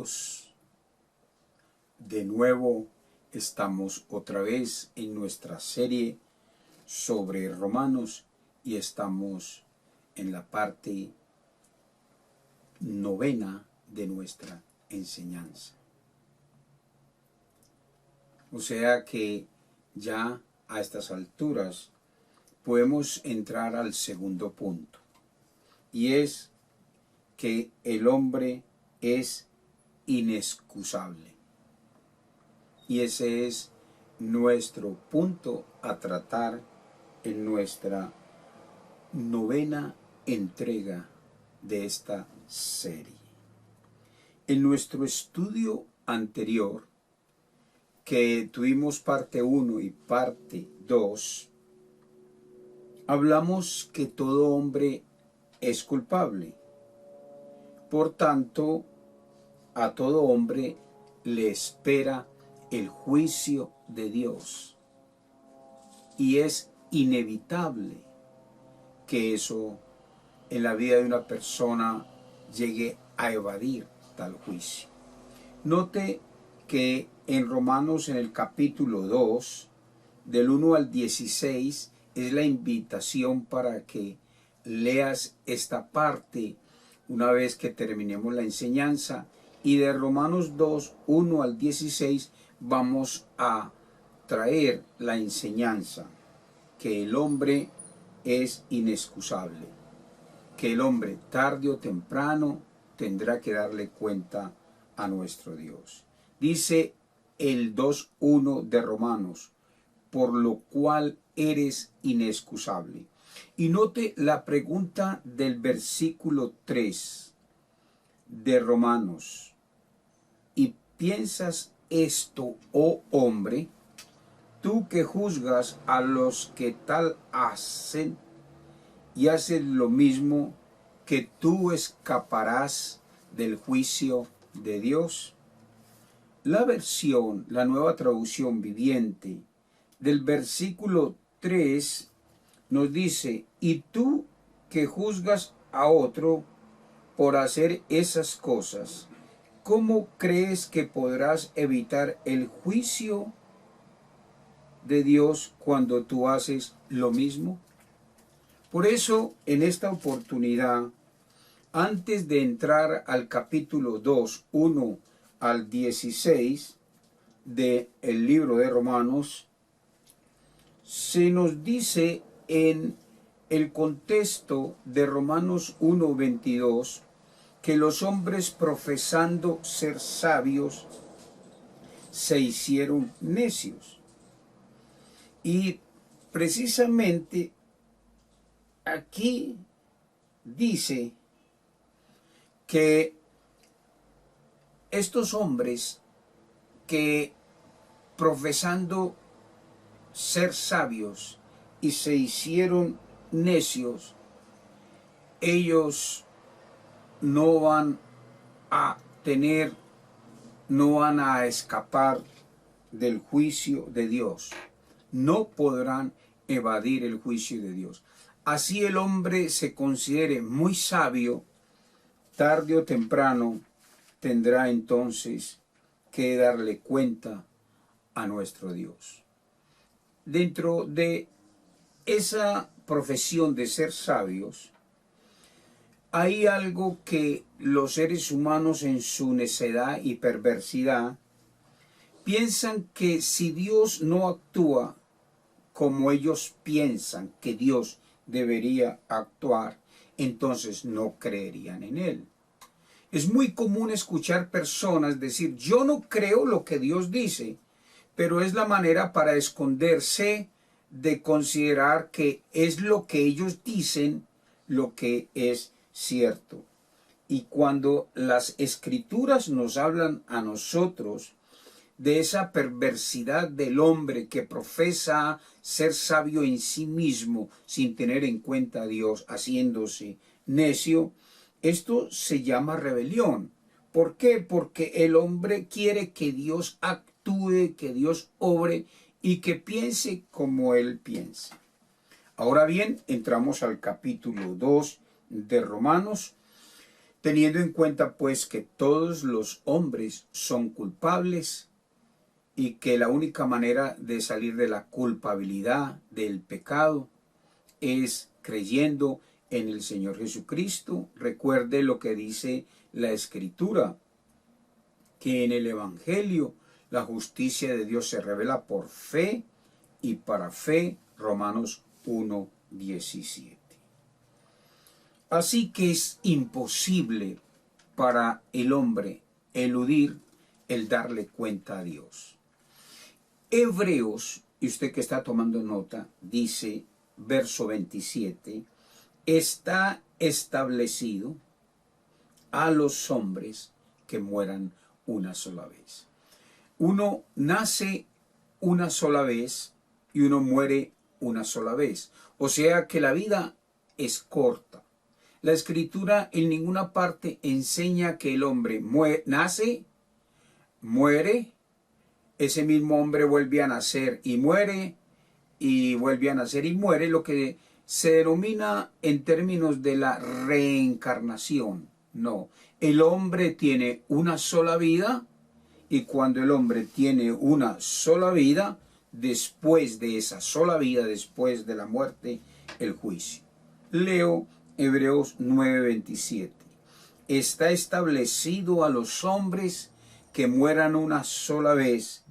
Bienvenidos. De nuevo estamos otra vez en nuestra serie sobre Romanos y estamos en la parte novena de nuestra enseñanza. O sea que ya a estas alturas podemos entrar al segundo punto, y es que el hombre es inexcusable. Y ese es nuestro punto a tratar en nuestra novena entrega de esta serie. En nuestro estudio anterior, que tuvimos parte 1 y parte 2, hablamos que todo hombre es culpable. Por tanto, a todo hombre le espera el juicio de Dios. Y es inevitable que eso en la vida de una persona llegue a evadir tal juicio. Note que en Romanos, en el capítulo 2, del 1 al 16, es la invitación para que leas esta parte una vez que terminemos la enseñanza, y de Romanos 2, 1 al 16 vamos a traer la enseñanza que el hombre es inexcusable, que el hombre tarde o temprano tendrá que darle cuenta a nuestro Dios. Dice el 2:1 de Romanos: por lo cual eres inexcusable. Y note la pregunta del versículo 3 de Romanos: ¿y piensas esto, oh hombre, tú que juzgas a los que tal hacen, y haces lo mismo, que tú escaparás del juicio de Dios? La versión, la Nueva Traducción Viviente, del versículo 3 nos dice: y tú que juzgas a otro por hacer esas cosas, ¿cómo crees que podrás evitar el juicio de Dios cuando tú haces lo mismo? Por eso, en esta oportunidad, antes de entrar al capítulo 2, 1 al 16 del libro de Romanos, se nos dice en el contexto de Romanos 1:22 que los hombres, profesando ser sabios, se hicieron necios. Y precisamente aquí dice que estos hombres que profesando ser sabios y se hicieron necios, ellos no van a escapar del juicio de Dios. No podrán evadir el juicio de Dios. Así el hombre se considere muy sabio, tarde o temprano tendrá entonces que darle cuenta a nuestro Dios. Dentro de esa profesión de ser sabios, hay algo que los seres humanos, en su necedad y perversidad, piensan que si Dios no actúa como ellos piensan que Dios debería actuar, entonces no creerían en Él. Es muy común escuchar personas decir: yo no creo lo que Dios dice, pero es la manera para esconderse de considerar que es lo que ellos dicen lo que es cierto. Y cuando las Escrituras nos hablan a nosotros de esa perversidad del hombre que profesa ser sabio en sí mismo sin tener en cuenta a Dios, haciéndose necio, esto se llama rebelión. ¿Por qué? Porque el hombre quiere que Dios actúe, que Dios obre y que piense como Él piensa. Ahora bien, entramos al capítulo 2 de Romanos, Teniendo en cuenta pues que todos los hombres son culpables y que la única manera de salir de la culpabilidad del pecado es creyendo en el Señor Jesucristo. Recuerde lo que dice la Escritura, que en el Evangelio la justicia de Dios se revela por fe y para fe, Romanos 1:17. Así que es imposible para el hombre eludir el darle cuenta a Dios. Hebreos, y usted que está tomando nota, dice, verso 27, está establecido a los hombres que mueran una sola vez. Uno nace una sola vez y uno muere una sola vez. O sea que la vida es corta. La Escritura en ninguna parte enseña que el hombre nace, muere, ese mismo hombre vuelve a nacer y muere, y vuelve a nacer y muere, lo que se denomina en términos de la reencarnación. No, el hombre tiene una sola vida, y cuando el hombre tiene una sola vida, después de esa sola vida, después de la muerte, el juicio. Leo Hebreos 9:27. Está establecido a los hombres que mueran una sola vez,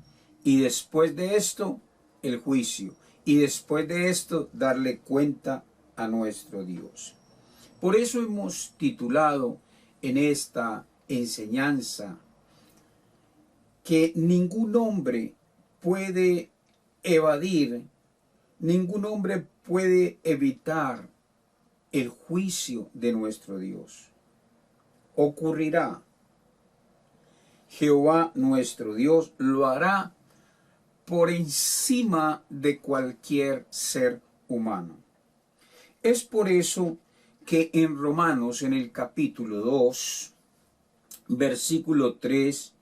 y después de esto, el juicio. Y después de esto, darle cuenta a nuestro Dios. Por eso hemos titulado en esta enseñanza que ningún hombre puede evadir, ningún hombre puede evitar el juicio de nuestro Dios. Ocurrirá. Jehová nuestro Dios lo hará por encima de cualquier ser humano. Es por eso que en Romanos, en el capítulo 2, versículo 3,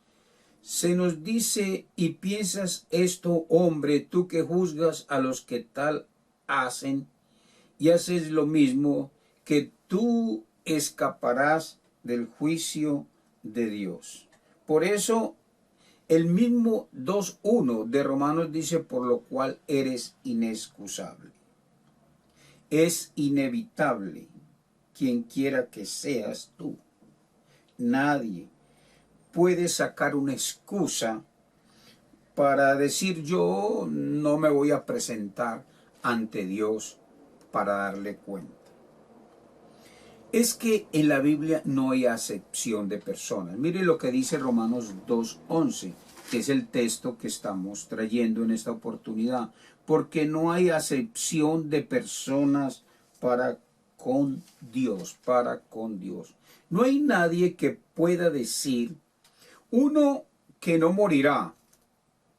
se nos dice: y piensas esto, hombre, tú que juzgas a los que tal hacen, y haces lo mismo, que tú escaparás del juicio de Dios. Por eso el mismo 2:1 de Romanos dice: por lo cual eres inexcusable. Es inevitable, quien quiera que seas tú. Nadie puede sacar una excusa para decir: yo no me voy a presentar ante Dios para darle cuenta. Es que en la Biblia no hay acepción de personas. Mire lo que dice Romanos 2:11, que es el texto que estamos trayendo en esta oportunidad. Porque no hay acepción de personas para con Dios, para con Dios. No hay nadie que pueda decir, uno, que no morirá.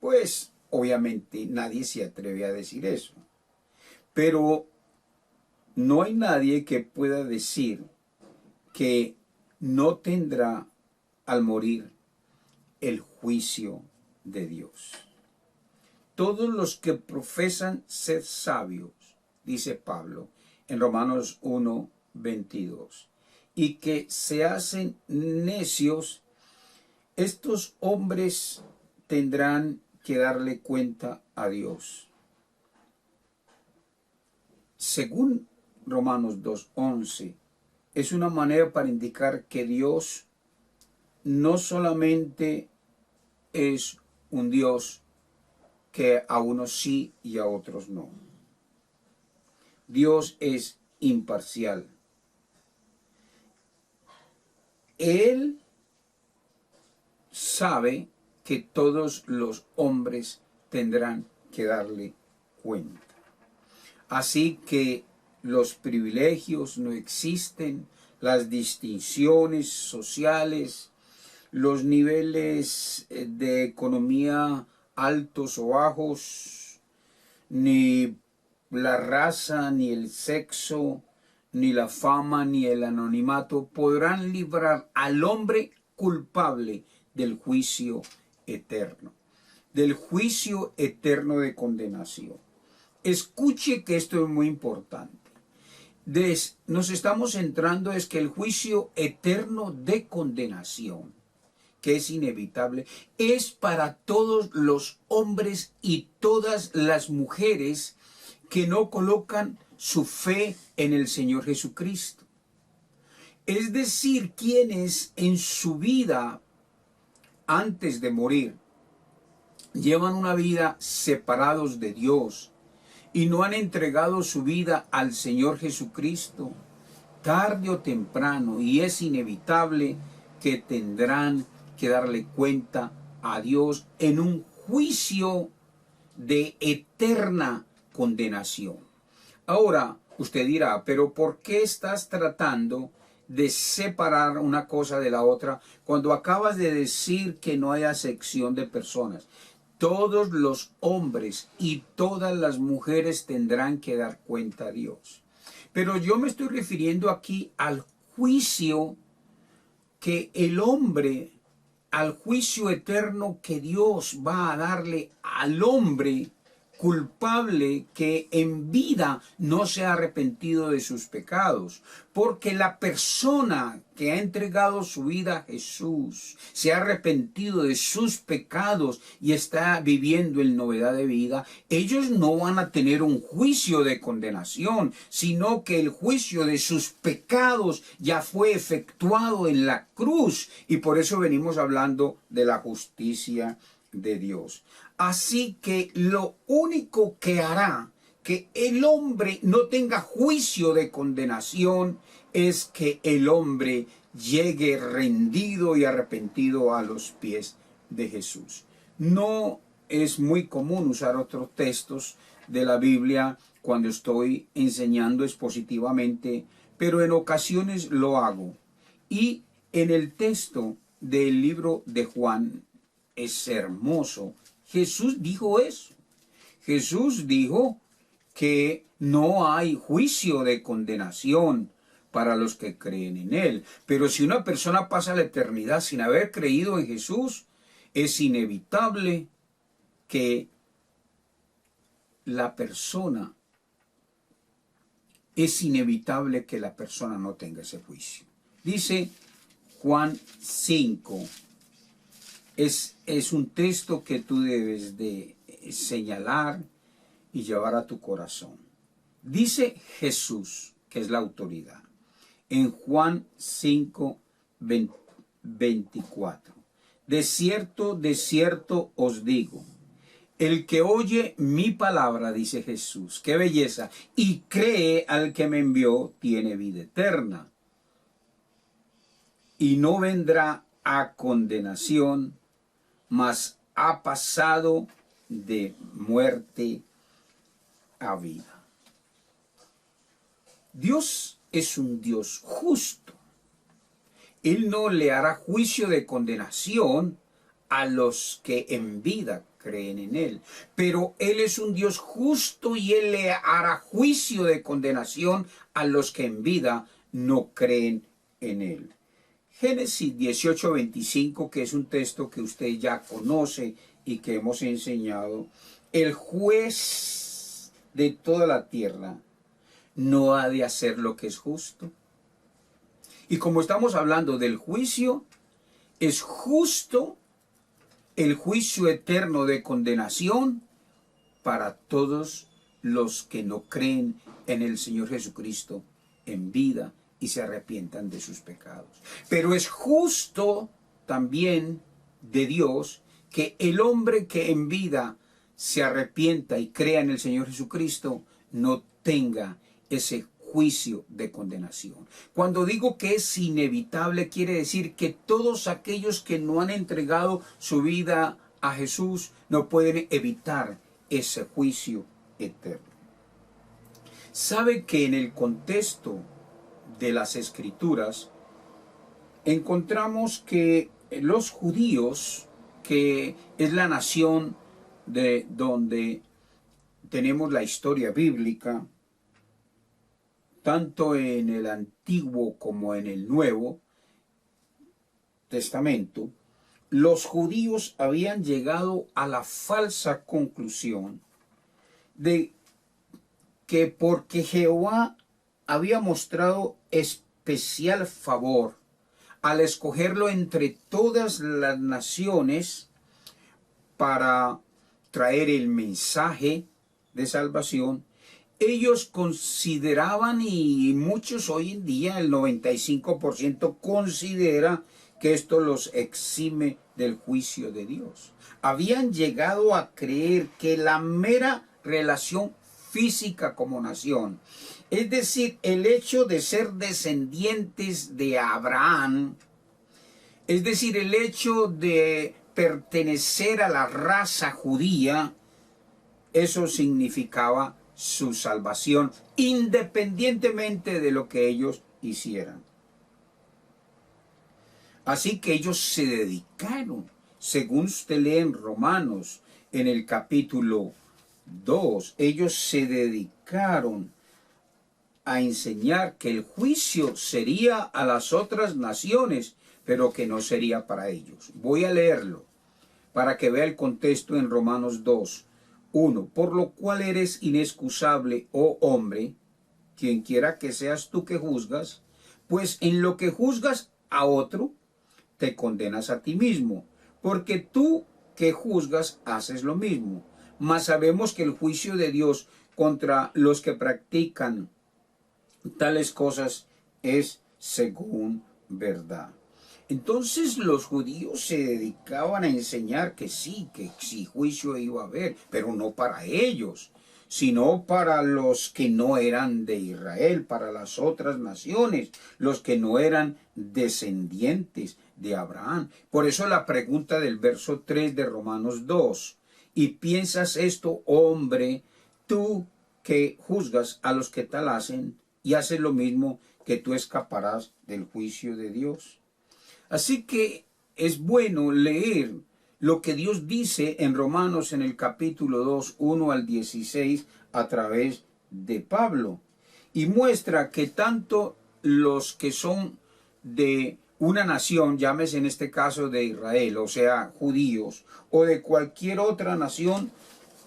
Pues obviamente nadie se atreve a decir eso. Pero no hay nadie que pueda decir que no tendrá al morir el juicio de Dios. Todos los que profesan ser sabios, dice Pablo en Romanos 1:22, y que se hacen necios, estos hombres tendrán que darle cuenta a Dios. Según Romanos 2:11, es una manera para indicar que Dios no solamente es un Dios que a unos sí y a otros no. Dios es imparcial. Él sabe que todos los hombres tendrán que darle cuenta. Así que los privilegios no existen, las distinciones sociales, los niveles de economía altos o bajos, ni la raza, ni el sexo, ni la fama, ni el anonimato podrán librar al hombre culpable del juicio eterno, del juicio eterno de condenación. Escuche que esto es muy importante. nos estamos centrando es que el juicio eterno de condenación, que es inevitable, es para todos los hombres y todas las mujeres que no colocan su fe en el Señor Jesucristo. Es decir, quienes en su vida antes de morir llevan una vida separados de Dios y no han entregado su vida al Señor Jesucristo, tarde o temprano, y es inevitable que tendrán que darle cuenta a Dios en un juicio de eterna condenación. Ahora, usted dirá, pero ¿por qué estás tratando de separar una cosa de la otra cuando acabas de decir que no hay acepción de personas? Todos los hombres y todas las mujeres tendrán que dar cuenta a Dios. Pero yo me estoy refiriendo aquí al juicio que el hombre, al juicio eterno que Dios va a darle al hombre culpable que en vida no se ha arrepentido de sus pecados. Porque la persona que ha entregado su vida a Jesús, se ha arrepentido de sus pecados y está viviendo en novedad de vida, ellos no van a tener un juicio de condenación, sino que el juicio de sus pecados ya fue efectuado en la cruz, y por eso venimos hablando de la justicia de Dios. Así que lo único que hará que el hombre no tenga juicio de condenación es que el hombre llegue rendido y arrepentido a los pies de Jesús. No es muy común usar otros textos de la Biblia cuando estoy enseñando expositivamente, pero en ocasiones lo hago. Y en el texto del libro de Juan es hermoso. Jesús dijo eso. Jesús dijo que no hay juicio de condenación para los que creen en Él. Pero si una persona pasa la eternidad sin haber creído en Jesús, es inevitable que la persona no tenga ese juicio. Dice Juan 5. Es un texto que tú debes de señalar y llevar a tu corazón. Dice Jesús, que es la autoridad, en Juan 5, 24. De cierto os digo, el que oye mi palabra, dice Jesús, qué belleza, y cree al que me envió, tiene vida eterna, y no vendrá a condenación, mas ha pasado de muerte a vida. Dios es un Dios justo. Él no le hará juicio de condenación a los que en vida creen en Él. Pero Él es un Dios justo y Él le hará juicio de condenación a los que en vida no creen en Él. Génesis 18:25, que es un texto que usted ya conoce y que hemos enseñado, el juez de toda la tierra no ha de hacer lo que es justo. Y como estamos hablando del juicio, es justo el juicio eterno de condenación para todos los que no creen en el Señor Jesucristo en vida y se arrepientan de sus pecados. Pero es justo también de Dios que el hombre que en vida se arrepienta y crea en el Señor Jesucristo no tenga ese juicio de condenación. Cuando digo que es inevitable, quiere decir que todos aquellos que no han entregado su vida a Jesús no pueden evitar ese juicio eterno. ¿Sabe que en el contexto de las Escrituras encontramos que los judíos, que es la nación de donde tenemos la historia bíblica, tanto en el Antiguo como en el Nuevo Testamento, los judíos habían llegado a la falsa conclusión de que porque Jehová había mostrado especial favor al escogerlo entre todas las naciones para traer el mensaje de salvación. Ellos consideraban, y muchos hoy en día, el 95% considera que esto los exime del juicio de Dios. Habían llegado a creer que la mera relación física como nación, es decir, el hecho de ser descendientes de Abraham, es decir, el hecho de pertenecer a la raza judía, eso significaba su salvación, independientemente de lo que ellos hicieran. Así que ellos se dedicaron, según usted lee en Romanos, en el capítulo 2, ellos se dedicaron a enseñar que el juicio sería a las otras naciones, pero que no sería para ellos. Voy a leerlo para que vea el contexto en Romanos 2. 1. Por lo cual eres inexcusable, oh hombre, quien quiera que seas tú que juzgas, pues en lo que juzgas a otro, te condenas a ti mismo, porque tú que juzgas haces lo mismo. Mas sabemos que el juicio de Dios contra los que practican tales cosas es según verdad. Entonces los judíos se dedicaban a enseñar que sí juicio iba a haber, pero no para ellos, sino para los que no eran de Israel, para las otras naciones, los que no eran descendientes de Abraham. Por eso la pregunta del verso 3 de Romanos 2. ¿Y piensas esto, hombre, tú que juzgas a los que tal hacen y haces lo mismo, que tú escaparás del juicio de Dios? Así que es bueno leer lo que Dios dice en Romanos en el capítulo 2, 1 al 16 a través de Pablo. Y muestra que tanto los que son de una nación, llámese en este caso de Israel, o sea, judíos, o de cualquier otra nación,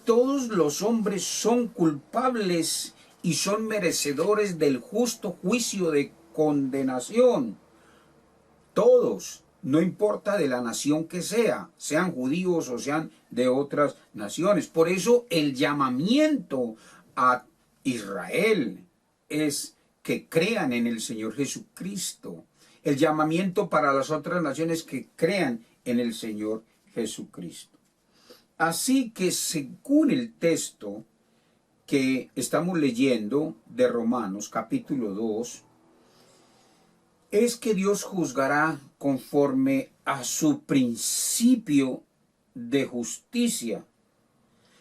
todos los hombres son culpables y son merecedores del justo juicio de condenación. Todos, no importa de la nación que sea, sean judíos o sean de otras naciones. Por eso el llamamiento a Israel es que crean en el Señor Jesucristo. El llamamiento para las otras naciones que crean en el Señor Jesucristo. Así que según el texto que estamos leyendo de Romanos capítulo 2, es que Dios juzgará conforme a su principio de justicia,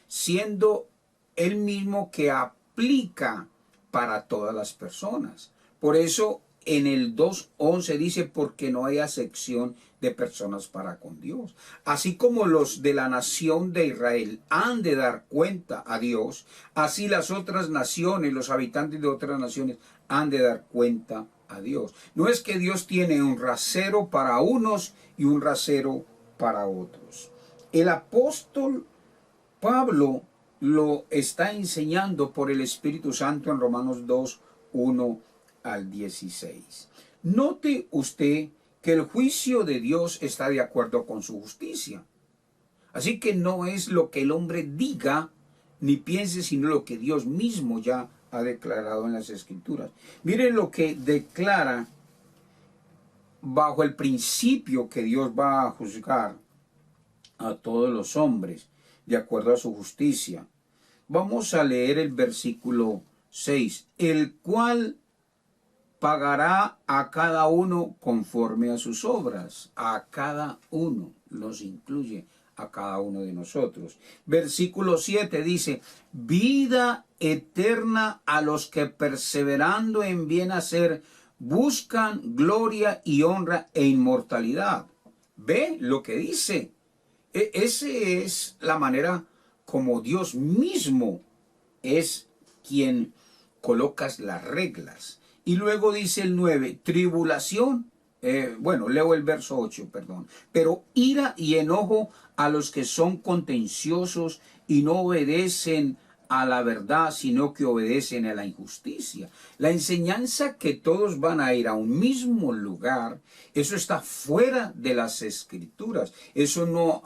siendo Él mismo que aplica para todas las personas. Por eso en el 2:11 dice, porque no hay acepción de personas para con Dios. Así como los de la nación de Israel han de dar cuenta a Dios, así las otras naciones, los habitantes de otras naciones, han de dar cuenta a Dios. No es que Dios tiene un rasero para unos y un rasero para otros. El apóstol Pablo lo está enseñando por el Espíritu Santo en Romanos 2, 1 al 16. Note usted que el juicio de Dios está de acuerdo con su justicia. Así que no es lo que el hombre diga ni piense, sino lo que Dios mismo ya ha declarado en las Escrituras. Miren lo que declara bajo el principio que Dios va a juzgar a todos los hombres de acuerdo a su justicia. Vamos a leer el versículo 6, el cual pagará a cada uno conforme a sus obras. A cada uno, los incluye a cada uno de nosotros. Versículo 7 dice, vida eterna a los que perseverando en bien hacer buscan gloria y honra e inmortalidad. ¿Ve lo que dice? Esa es la manera como Dios mismo es quien coloca las reglas. Y luego dice el 9, tribulación, leo el verso 8, perdón. Pero ira y enojo a los que son contenciosos y no obedecen a la verdad, sino que obedecen a la injusticia. La enseñanza que todos van a ir a un mismo lugar, eso está fuera de las Escrituras. Eso no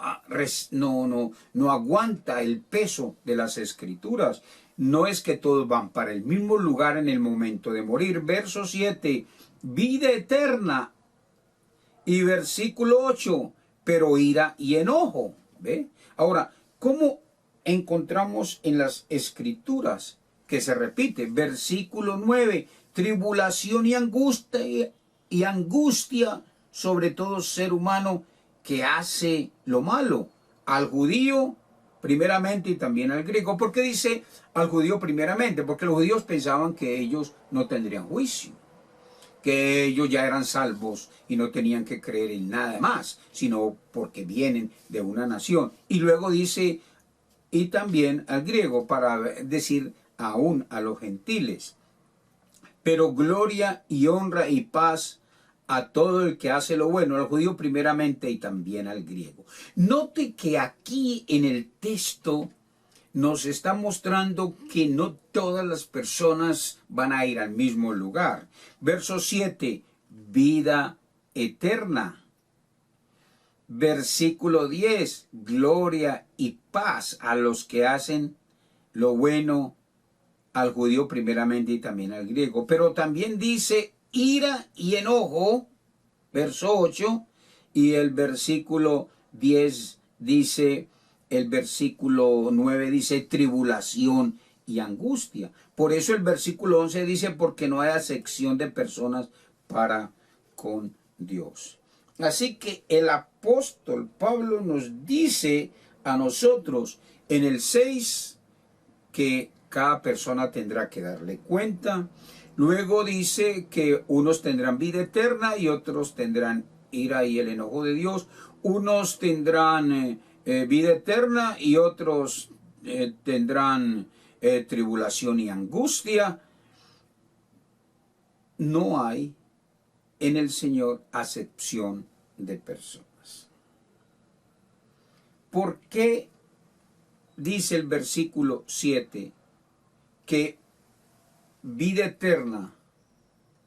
aguanta el peso de las Escrituras. No es que todos van para el mismo lugar en el momento de morir. Verso 7, vida eterna. Y versículo 8, pero ira y enojo. ¿Ve? Ahora, ¿cómo encontramos en las Escrituras que se repite? Versículo 9, tribulación y angustia sobre todo ser humano que hace lo malo, al judío primeramente y también al griego. ¿Por qué dice al judío primeramente? Porque los judíos pensaban que ellos no tendrían juicio, que ellos ya eran salvos y no tenían que creer en nada más, sino porque vienen de una nación. Y luego dice, y también al griego, para decir aún a los gentiles. Pero gloria y honra y paz a todo el que hace lo bueno, al judío primeramente y también al griego. Note que aquí en el texto nos está mostrando que no todas las personas van a ir al mismo lugar. Verso 7, vida eterna. Versículo 10, gloria y paz a los que hacen lo bueno, al judío primeramente y también al griego. Pero también dice ira y enojo, verso 8, y el versículo 10 dice, el versículo 9 dice tribulación y angustia. Por eso el versículo 11 dice, porque no hay acepción de personas para con Dios. Así que el apóstol Pablo nos dice a nosotros en el 6 que cada persona tendrá que darle cuenta. Luego dice que unos tendrán vida eterna y otros tendrán ira y el enojo de Dios. Unos tendrán vida eterna y otros tendrán tribulación y angustia. No hay en el Señor acepción de personas. ¿Por qué dice el versículo 7 que vida eterna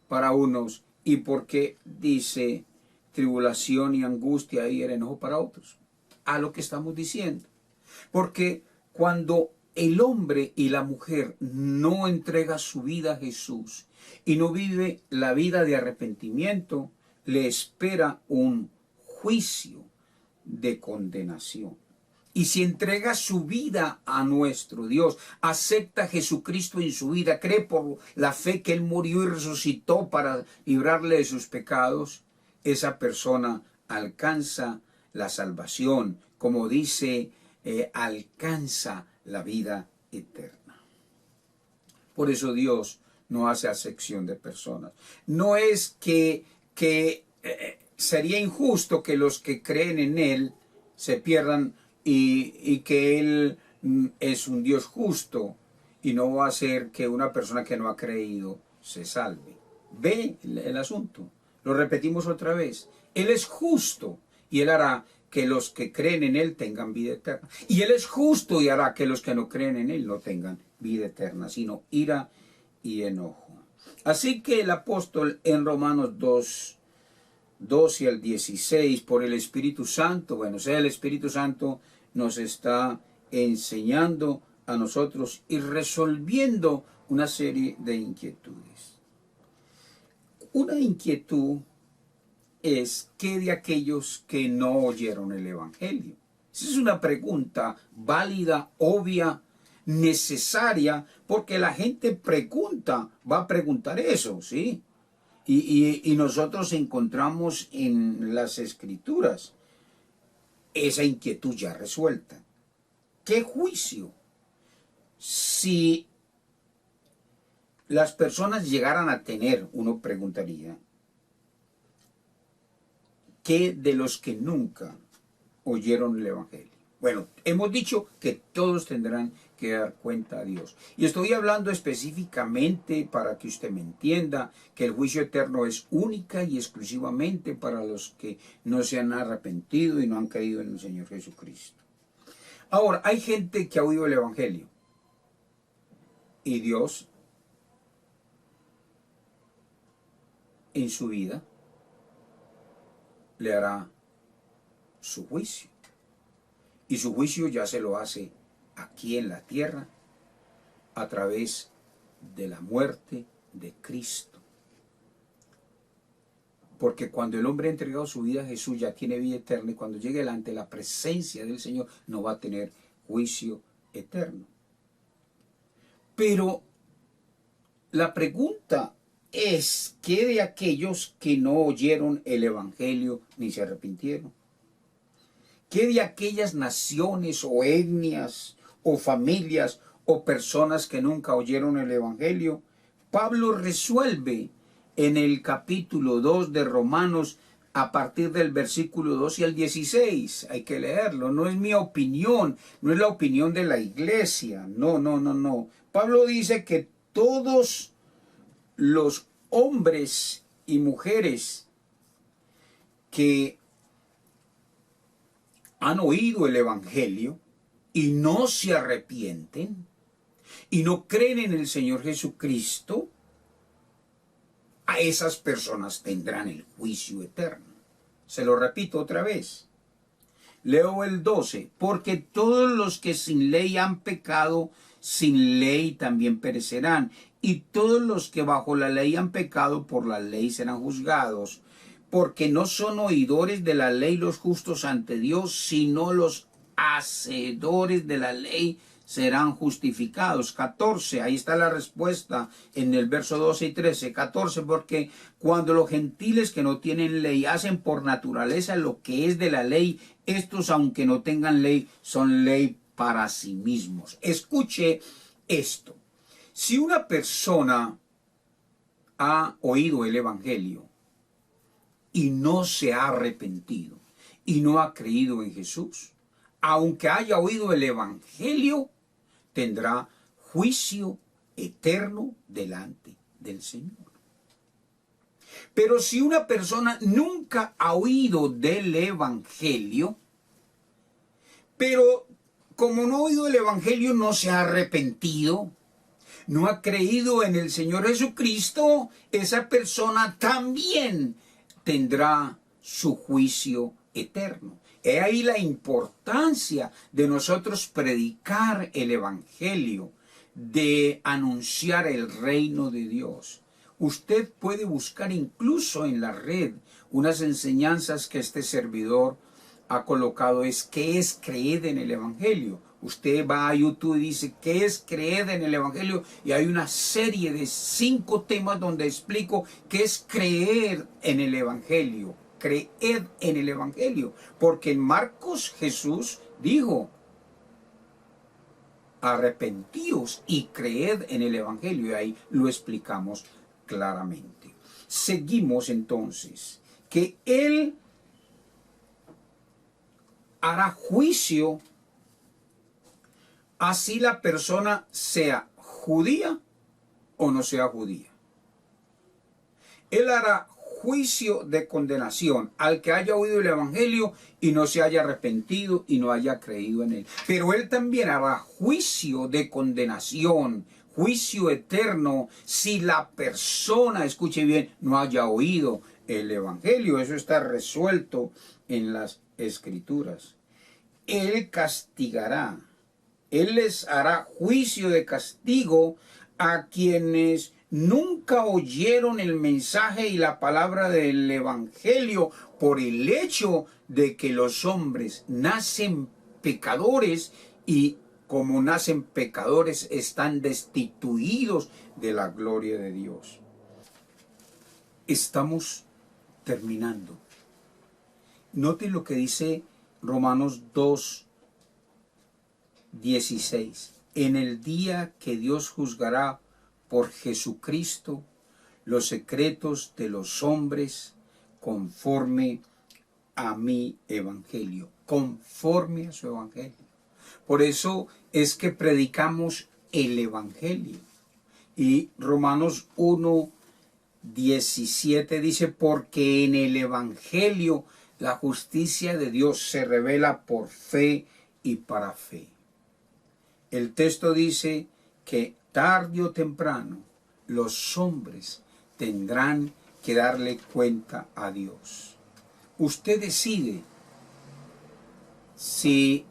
para unos y por qué dice tribulación y angustia y el enojo para otros? A lo que estamos diciendo. Porque cuando el hombre y la mujer no entrega su vida a Jesús y no vive la vida de arrepentimiento, le espera un juicio de condenación. Y si entrega su vida a nuestro Dios, acepta a Jesucristo en su vida, cree por la fe que Él murió y resucitó para librarle de sus pecados, esa persona alcanza la salvación, como dice, alcanza la vida eterna. Por eso Dios no hace acepción de personas. No es que sería injusto que los que creen en Él se pierdan y que Él es un Dios justo y no va a hacer que una persona que no ha creído se salve. Ve el asunto. Lo repetimos otra vez. Él es justo y Él hará que los que creen en Él tengan vida eterna. Y Él es justo y hará que los que no creen en Él no tengan vida eterna, sino ira y enojo. Así que el apóstol en Romanos 2, 12 al 16, por el Espíritu Santo, bueno, sea el Espíritu Santo nos está enseñando a nosotros y resolviendo una serie de inquietudes. Una inquietud es ¿qué de aquellos que no oyeron el Evangelio? Esa es una pregunta válida, obvia, necesaria, porque la gente pregunta, va a preguntar eso, ¿sí? Y nosotros encontramos en las Escrituras esa inquietud ya resuelta. ¿Qué juicio? Si las personas llegaran a tener, uno preguntaría, ¿qué de los que nunca oyeron el Evangelio? Bueno, hemos dicho que todos tendrán que dar cuenta a Dios. Y estoy hablando específicamente para que usted me entienda que el juicio eterno es única y exclusivamente para los que no se han arrepentido y no han creído en el Señor Jesucristo. Ahora, hay gente que ha oído el Evangelio Y Dios en su vida le hará su juicio. Y su juicio ya se lo hace aquí en la tierra a través de la muerte de Cristo. Porque cuando el hombre ha entregado su vida a Jesús ya tiene vida eterna, y cuando llegue ante la presencia del Señor no va a tener juicio eterno. Pero la pregunta es, ¿qué de aquellos que no oyeron el Evangelio ni se arrepintieron? ¿Qué de aquellas naciones o etnias o familias o personas que nunca oyeron el Evangelio? Pablo resuelve en el capítulo 2 de Romanos a partir del versículo 12 al 16. Hay que leerlo, no es mi opinión, no es la opinión de la iglesia, no. Pablo dice que todos los hombres y mujeres que han oído el Evangelio y no se arrepienten y no creen en el Señor Jesucristo, a esas personas tendrán el juicio eterno. Se lo repito otra vez. Leo el 12. Porque todos los que sin ley han pecado, sin ley también perecerán. Y todos los que bajo la ley han pecado, por la ley serán juzgados. Porque no son oidores de la ley los justos ante Dios, sino los hacedores de la ley serán justificados. 14, ahí está la respuesta en el verso 12 y 13. 14, porque cuando los gentiles que no tienen ley hacen por naturaleza lo que es de la ley, estos aunque no tengan ley, son ley para sí mismos. Escuche esto. Si una persona ha oído el Evangelio y no se ha arrepentido y no ha creído en Jesús, aunque haya oído el Evangelio, tendrá juicio eterno delante del Señor. Pero si una persona nunca ha oído del Evangelio, pero como no ha oído el Evangelio, no se ha arrepentido, no ha creído en el Señor Jesucristo, esa persona también tendrá su juicio eterno. He ahí la importancia de nosotros predicar el Evangelio, de anunciar el reino de Dios. Usted puede buscar incluso en la red unas enseñanzas que este servidor ha colocado, ¿qué es creer en el Evangelio? Usted va a YouTube y dice, ¿qué es creer en el Evangelio? Y hay una serie de 5 temas donde explico qué es creer en el Evangelio. Creed en el Evangelio, porque en Marcos Jesús dijo, arrepentíos y creed en el Evangelio, y ahí lo explicamos claramente. Seguimos entonces, que Él hará juicio así la persona sea judía o no sea judía. Él hará juicio de condenación al que haya oído el Evangelio y no se haya arrepentido y no haya creído en él. Pero él también hará juicio de condenación, juicio eterno, si la persona, escuche bien, no haya oído el Evangelio. Eso está resuelto en las Escrituras. Él castigará, Él les hará juicio de castigo a quienes nunca oyeron el mensaje y la palabra del Evangelio, por el hecho de que los hombres nacen pecadores y como nacen pecadores están destituidos de la gloria de Dios. Estamos terminando. Noten lo que dice Romanos 2:16. En el día que Dios juzgará por Jesucristo los secretos de los hombres conforme a mi evangelio, conforme a su evangelio. Por eso es que predicamos el evangelio. Y Romanos 1:17 dice, porque en el evangelio la justicia de Dios se revela por fe y para fe. El texto dice que tarde o temprano los hombres tendrán que darle cuenta a Dios. Usted decide si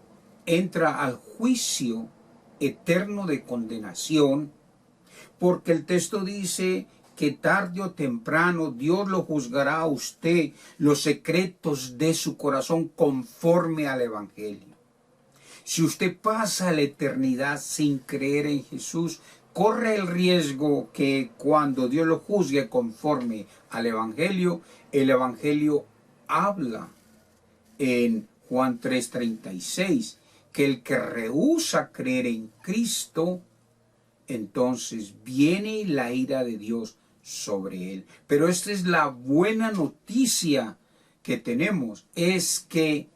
entra al juicio eterno de condenación, porque el texto dice que tarde o temprano Dios lo juzgará a usted los secretos de su corazón conforme al Evangelio. Si usted pasa la eternidad sin creer en Jesús, corre el riesgo que cuando Dios lo juzgue conforme al Evangelio, el Evangelio habla en Juan 3:36, que el que rehúsa creer en Cristo, entonces viene la ira de Dios sobre él. Pero esta es la buena noticia que tenemos, es que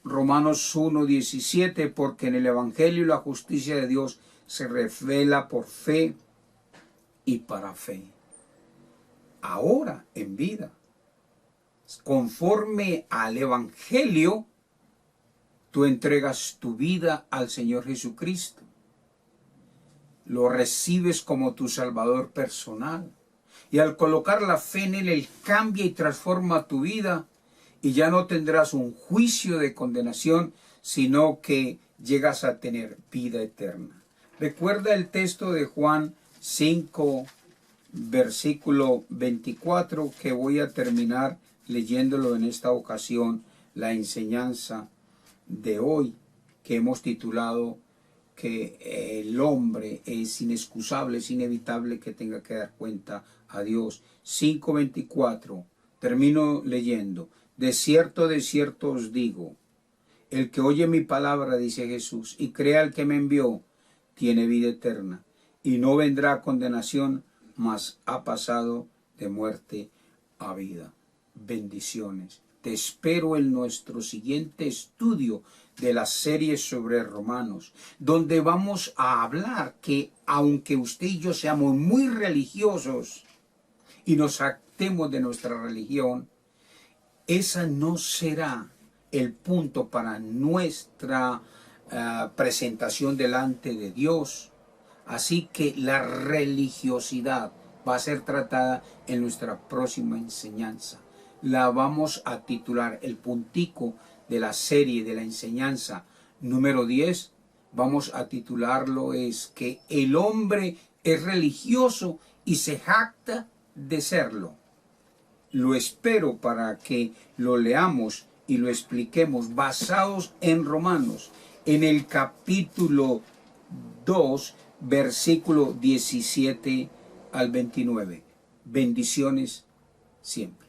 Romanos 1:17, porque en el Evangelio la justicia de Dios se revela por fe y para fe. Ahora en vida, conforme al Evangelio, tú entregas tu vida al Señor Jesucristo. Lo recibes como tu Salvador personal. Y al colocar la fe en Él, Él cambia y transforma tu vida. Y ya no tendrás un juicio de condenación, sino que llegas a tener vida eterna. Recuerda el texto de Juan 5, versículo 24, que voy a terminar leyéndolo en esta ocasión, la enseñanza de hoy, que hemos titulado que el hombre es inexcusable, es inevitable que tenga que dar cuenta a Dios. 5:24, termino leyendo. De cierto os digo, el que oye mi palabra, dice Jesús, y crea al que me envió, tiene vida eterna, y no vendrá a condenación, mas ha pasado de muerte a vida. Bendiciones. Te espero en nuestro siguiente estudio de la serie sobre Romanos, donde vamos a hablar que aunque usted y yo seamos muy religiosos y nos actemos de nuestra religión, esa no será el punto para nuestra presentación delante de Dios. Así que la religiosidad va a ser tratada en nuestra próxima enseñanza. La vamos a titular, el puntico de la serie de la enseñanza número 10, vamos a titularlo es que el hombre es religioso y se jacta de serlo. Lo espero para que lo leamos y lo expliquemos basados en Romanos, en el capítulo 2, versículo 17 al 29. Bendiciones siempre.